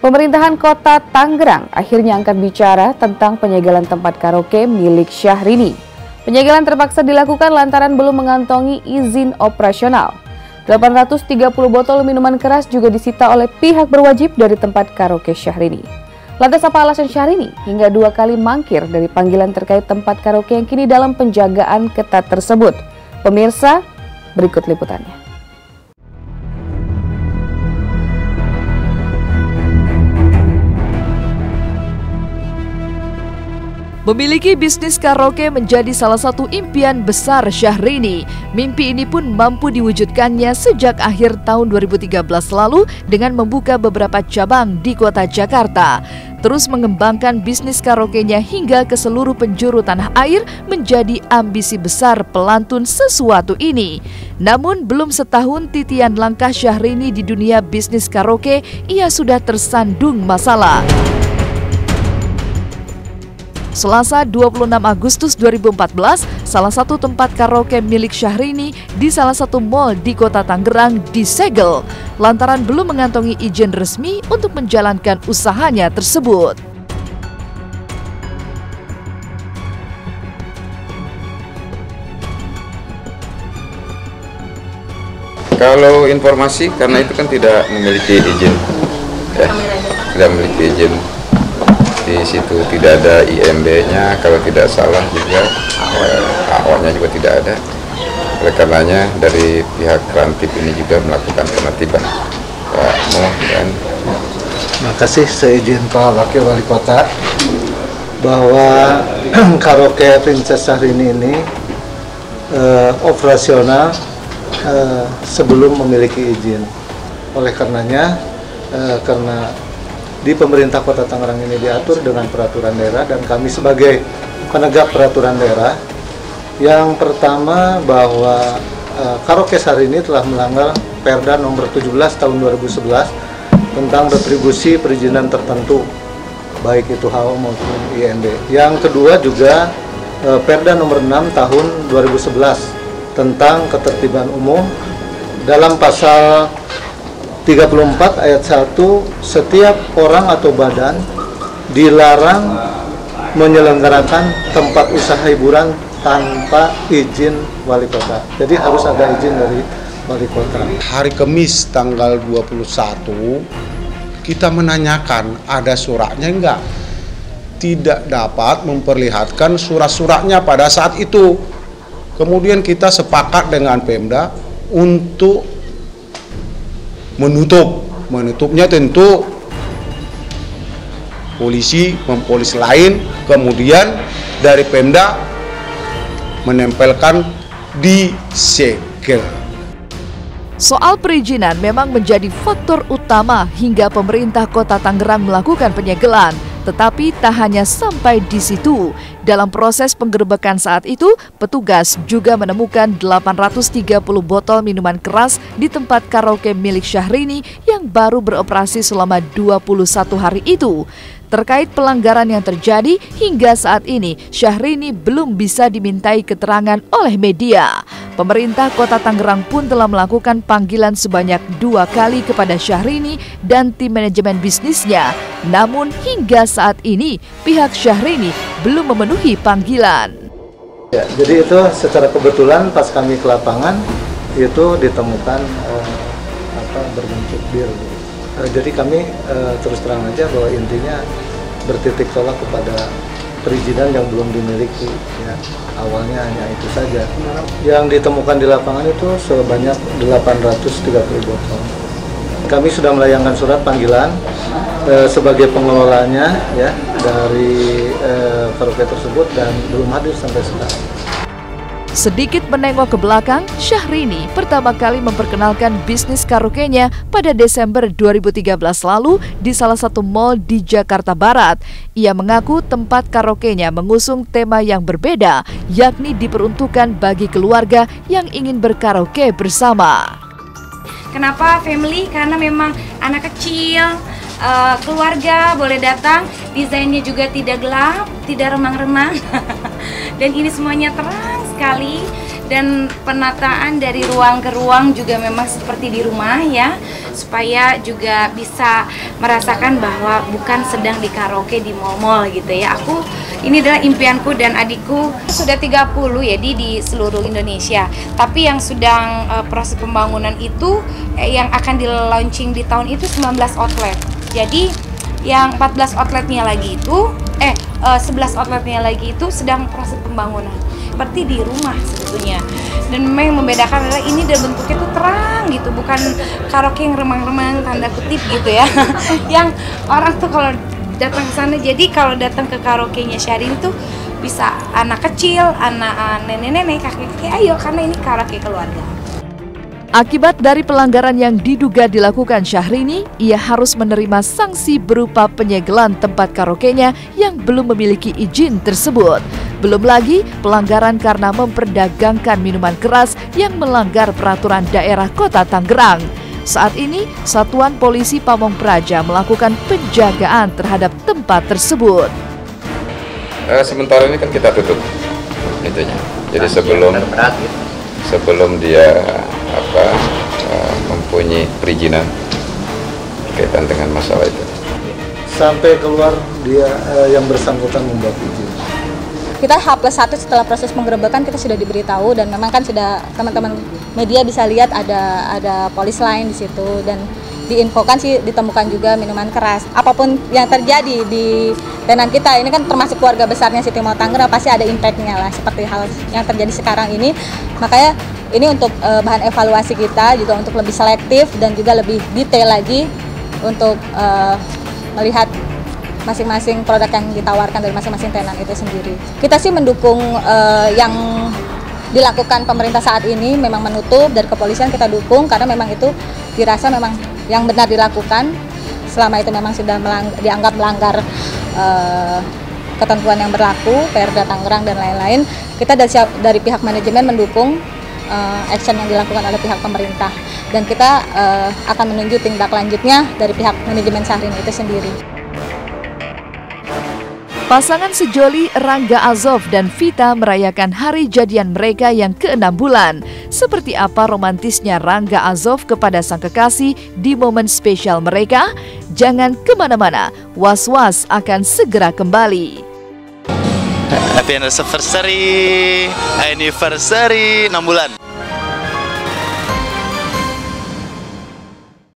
Pemerintahan Kota Tangerang akhirnya angkat bicara tentang penyegelan tempat karaoke milik Syahrini. Penyegelan terpaksa dilakukan lantaran belum mengantongi izin operasional. 830 botol minuman keras juga disita oleh pihak berwajib dari tempat karaoke Syahrini. Lantas apa alasan Syahrini hingga 2 kali mangkir dari panggilan terkait tempat karaoke yang kini dalam penjagaan ketat tersebut? Pemirsa, berikut liputannya. Memiliki bisnis karaoke menjadi salah satu impian besar Syahrini. Mimpi ini pun mampu diwujudkannya sejak akhir tahun 2013 lalu dengan membuka beberapa cabang di kota Jakarta. Terus mengembangkan bisnis karaoke-nya hingga ke seluruh penjuru tanah air menjadi ambisi besar pelantun sesuatu ini. Namun belum setahun titian langkah Syahrini di dunia bisnis karaoke, ia sudah tersandung masalah. Selasa 26 Agustus 2014, salah satu tempat karaoke milik Syahrini di salah satu mal di kota Tangerang disegel lantaran belum mengantongi izin resmi untuk menjalankan usahanya tersebut. Kalau informasi, karena itu kan tidak memiliki izin, tidak memiliki izin. Di situ tidak ada IMB-nya, kalau tidak salah juga AO-nya juga tidak ada. Oleh karenanya dari pihak Krantip ini juga melakukan penertiban. Terima kasih, seizin Pak Wakil Wali Kota bahwa karaoke Princess Syahrini ini operasional sebelum memiliki izin. Oleh karenanya karena di pemerintah Kota Tangerang ini diatur dengan peraturan daerah dan kami sebagai penegak peraturan daerah, yang pertama bahwa karaoke Syahrini telah melanggar Perda nomor 17 tahun 2011 tentang retribusi perizinan tertentu baik itu HO maupun IMB. Yang kedua juga Perda nomor 6 tahun 2011 tentang ketertiban umum dalam pasal 34 ayat 1, setiap orang atau badan dilarang menyelenggarakan tempat usaha hiburan tanpa izin wali kota. Jadi harus ada izin dari wali kota. Hari Kamis tanggal 21 kita menanyakan ada suratnya enggak. Tidak dapat memperlihatkan surat-suratnya pada saat itu. Kemudian kita sepakat dengan Pemda untuk menutupnya tentu polisi mempolis lain, kemudian dari Pemda menempelkan di segel. Soal perizinan memang menjadi faktor utama hingga pemerintah Kota Tangerang melakukan penyegelan. Tetapi tak hanya sampai di situ. Dalam proses penggerbekan saat itu, petugas juga menemukan 830 botol minuman keras di tempat karaoke milik Syahrini yang baru beroperasi selama 21 hari itu. Terkait pelanggaran yang terjadi, hingga saat ini Syahrini belum bisa dimintai keterangan oleh media. Pemerintah Kota Tangerang pun telah melakukan panggilan sebanyak 2 kali kepada Syahrini dan tim manajemen bisnisnya. Namun hingga saat ini pihak Syahrini belum memenuhi panggilan. Ya, jadi itu secara kebetulan pas kami ke lapangan itu ditemukan berbentuk bir. Jadi kami terus terang aja bahwa intinya bertitik tolak kepada perizinan yang belum dimiliki. Ya, awalnya hanya itu saja. Yang ditemukan di lapangan itu sebanyak 830 botol. Kami sudah melayangkan surat panggilan sebagai pengelolanya ya dari karaoke tersebut dan belum hadir sampai sekarang. Sedikit menengok ke belakang, Syahrini pertama kali memperkenalkan bisnis karaoke-nya pada Desember 2013 lalu di salah satu mal di Jakarta Barat. Ia mengaku tempat karaoke-nya mengusung tema yang berbeda, yakni diperuntukkan bagi keluarga yang ingin berkaraoke bersama. Kenapa family? Karena memang anak kecil, keluarga boleh datang, desainnya juga tidak gelap, tidak remang-remang, dan ini semuanya terang sekali. Dan penataan dari ruang ke ruang juga memang seperti di rumah ya. supaya juga bisa merasakan bahwa bukan sedang di karaoke di mall-mall gitu ya. Ini adalah impianku dan adikku. Sudah 30 ya di seluruh Indonesia, tapi yang sedang proses pembangunan itu yang akan di-launching di tahun itu 19 outlet. Jadi yang 14 outletnya lagi itu 11 outletnya lagi itu sedang proses pembangunan, seperti di rumah sebetulnya. Dan memang yang membedakan adalah ini dan bentuknya tuh terang gitu, bukan karaoke yang remang-remang tanda kutip gitu ya. Yang orang tuh kalau datang ke sana, jadi kalau datang ke karaoke-nya Syahrini tuh bisa anak kecil, anak nenek-nenek, kakek-kakek, ayo karena ini karaoke keluarga. Akibat dari pelanggaran yang diduga dilakukan Syahrini, ia harus menerima sanksi berupa penyegelan tempat karaoke-nya yang belum memiliki izin tersebut. Belum lagi pelanggaran karena memperdagangkan minuman keras yang melanggar peraturan daerah Kota Tangerang. Saat ini, Satuan Polisi Pamong Praja melakukan penjagaan terhadap tempat tersebut. Sementara ini kan kita tutup intinya. Jadi sebelum dia mempunyai perizinan berkaitan dengan masalah itu. Sampai keluar dia yang bersangkutan membuat izin. Kita H+1 setelah proses penggerebekan kita sudah diberitahu, dan memang kan sudah teman-teman media bisa lihat ada polis lain di situ, dan diinfokan sih ditemukan juga minuman keras. Apapun yang terjadi di tenan kita, ini kan termasuk keluarga besarnya City Mall Tangerang, pasti ada impact-nya lah seperti hal yang terjadi sekarang ini. Makanya ini untuk bahan evaluasi kita juga untuk lebih selektif dan juga lebih detail lagi untuk melihat masing-masing produk yang ditawarkan dari masing-masing tenan itu sendiri. Kita sih mendukung yang dilakukan pemerintah saat ini, memang menutup, dari kepolisian kita dukung karena memang itu dirasa memang yang benar dilakukan. Selama itu memang sudah dianggap melanggar ketentuan yang berlaku, Perda Tangerang dan lain-lain. Kita dari pihak manajemen mendukung action yang dilakukan oleh pihak pemerintah, dan kita akan menuju tindak lanjutnya dari pihak manajemen Syahrini itu sendiri. Pasangan sejoli Rangga Azov dan Vita merayakan hari jadian mereka yang ke-6 bulan. Seperti apa romantisnya Rangga Azov kepada sang kekasih di momen spesial mereka? Jangan kemana-mana, Was-Was akan segera kembali. Happy anniversary 6 bulan.